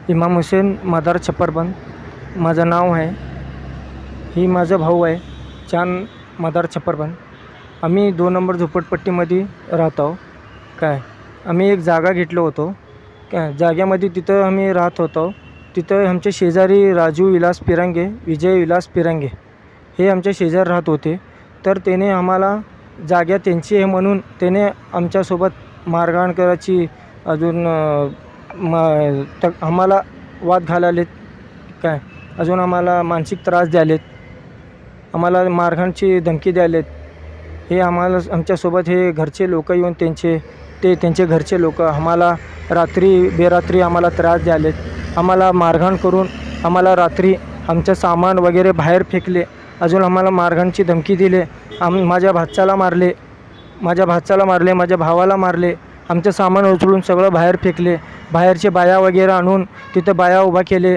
इमाम हुसेन मदार छप्परबंद माझं नाव आहे. ही माझा भाऊ आहे चांद मदार छप्परबंद. आम्ही 2 नंबर झोपडपट्टीमध्ये राहतो. काय आम्ही एक जागा घेतलो होतो. काय जाग्यामध्ये तिथं आम्ही राहत होतो. तिथं आमचे शेजारी राजू विलास पिरंगे, विजय विलास पिरंगे हे आमच्या शेजारी राहत होते. तर त्याने आम्हाला जागा त्यांची आहे म्हणून त्याने आमच्यासोबत मारहाण करायची अजून आम्हाला वाद घालालेत. काय अजून आम्हाला मानसिक त्रास द्यालेत, आम्हाला मारहाणची धमकी द्यालेत. हे आम्हाला आमच्यासोबत हे घरचे लोक येऊन त्यांचे घरचे लोक आम्हाला बेरात्री आम्हाला त्रास द्यालेत. आम्हाला मारहाण करून आम्हाला रात्री आमचं सामान वगैरे बाहेर फेकले. अजून आम्हाला मारहाणची धमकी दिले. माझ्या भाच्याला मारले, माझ्या भावाला मारले. आमचं सामान उचलून सगळं बाहेर फेकले. बाहेरचे बाया वगैरे आणून तिथं बाया उभा केले.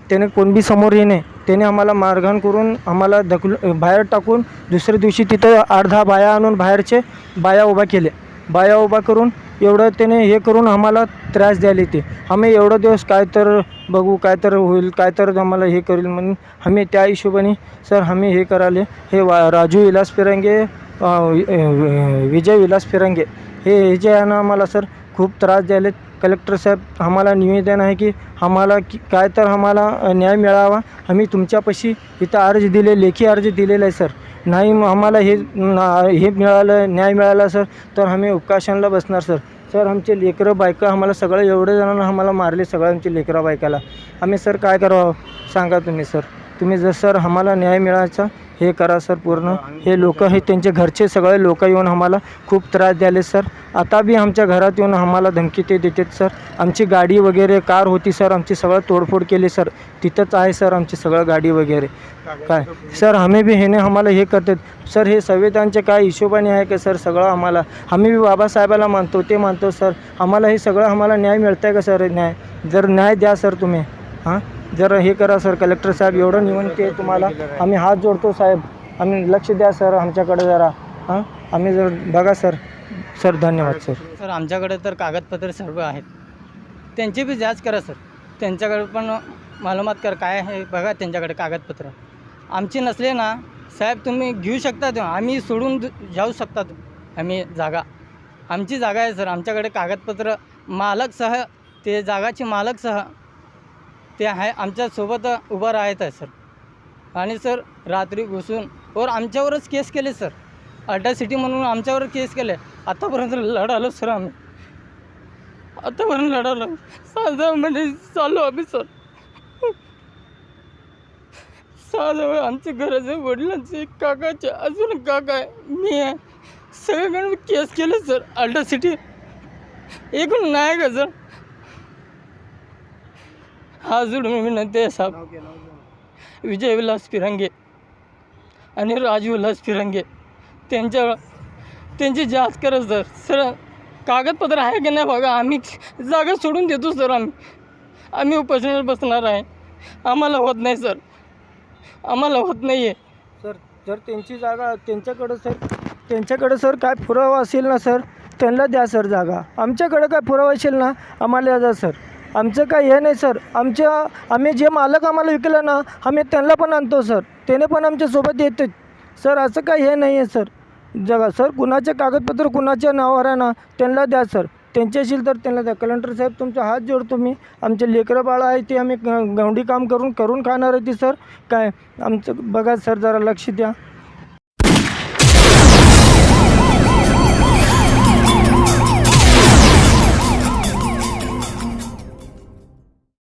त्याने कोण बी समोर येणे, त्याने आम्हाला मारहाण करून आम्हाला बाहेर टाकून दुसऱ्या दिवशी तिथं 8-10 बाया आणून बाहेरचे बाया उभा करून एवढं त्याने हे करून आम्हाला त्रास द्यायला येते. आम्ही एवढं दिवस काय तर बघू, काय तर होईल, काय तर आम्हाला हे करेल म्हणून आम्ही त्या हिशोबाने सर आम्ही हे कराले. हे राजू विलास फिरंगे, विजय विलास फिरंगे हे जे आहे ना आम्हाला सर खूप त्रास द्यायलेत. कलेक्टर साहेब आम्हाला निवेदन आहे की आम्हाला काय तर आम्हाला न्याय मिळावा. आम्ही तुमच्यापाशी इथं लेखी अर्ज दिलेला आहे सर. नाही आम्हाला हे मिळालं, न्याय मिळाला सर, तर आम्ही उपोषणाला बसणार सर. सर आमचे लेकरं बायका आम्हाला सगळं एवढे जणांना आम्हाला मारले, सगळं आमचे लेकरं बायकाला. आम्ही सर काय करावं सांगा तुम्ही सर. तुम्ही जर सर आम्हाला न्याय मिळायचा हे करा सर पूर्ण. हे लोक हे त्यांचे घरचे सगळे लोक येऊन आम्हाला खूप त्रास द्याले सर. आता बी आमच्या घरात येऊन आम्हाला धमकी ते देतात सर. आमची गाडी वगैरे कार होती सर, आमची सगळं तोडफोड केली सर. तिथंच आहे सर आमची सगळं गाडी वगैरे. काय सर आम्ही बी ह्याने आम्हाला हे करतात सर. हे संविधानचे काय हिशोबाने आहे का सर सगळं आम्हाला. आम्ही बी बाबासाहेबाला मानतो, ते मानतो सर. आम्हाला हे सगळं आम्हाला न्याय मिळतं आहे का सर. न्याय द्या सर तुम्ही. जर हे करा सर. कलेक्टर साहेब एवढं विनंती आहे तुम्हाला, आम्ही हात जोडतो साहेब. आम्ही लक्ष द्या सर आमच्याकडे जरा. आम्ही जर बघा सर. धन्यवाद सर. सर आमच्याकडे तर कागदपत्र सर्व आहेत, त्यांची बी जांच करा सर. त्यांच्याकडे पण मालूमात कर काय आहे बघा त्यांच्याकडे कागदपत्र. आमची नसले ना साहेब तुम्ही घेऊ शकता, आम्ही सोडून जाऊ शकता. आम्ही आमची जागा आहे सर. आमच्याकडे कागदपत्र मालकसह, ते जागाचे मालकसह ते आहे आमच्यासोबत उभं राहत आहे सर. आणि सर रात्री घुसून आमच्यावरच केस केले सर. अल्ट्रासिटी म्हणून आमच्यावर केस केले. आतापर्यंत लढालो सर आम्ही. आतापर्यंत लढालो 6 महिने चाललो आम्ही सर. 6 आमच्या घराचे, वडिलांचे, काकाचे, अजून काका आहे, मी आहे, सगळ्यांकडे केस केले सर. अल्ट्रासिटी एकूण नाही का सर. हा जोडून विनंती आहे साहेब. विजय विलास फिरंगे आणि राजू विलास फिरंगे त्यांची जांच करा सर. सर कागदपत्र आहे की नाही बघा. आम्ही जागा सोडून देतो सर. आम्ही उपोषणाला बसणार आहे. आम्हाला होत नाही सर, आम्हाला होत नाही आहे सर. जर त्यांची जागा त्यांच्याकडं सर काय पुरावा असेल ना सर, त्यांना द्या सर जागा. आमच्याकडं काय पुरावा असेल ना आम्हाला द्या सर. आमचं काय हे नाही सर. आम्ही जे मालक आम्हाला विकलं ना आम्ही त्यांना पण आणतो सर. त्याने पण आमच्यासोबत येते सर. असं काय हे नाही आहे सर. जगा सर कुणाचे कागदपत्र कुणाच्या नावावर आहे ना त्यांना द्या सर. त्यांचे असेल तर त्यांना द्या. कलेक्टर साहेब तुमचा हात जोडतो मी. आमचे लेकरं बाळं आहे ते आम्ही गवंडी काम करून खाणार आहे ती सर. काय आमचं बघा सर, जरा लक्ष द्या.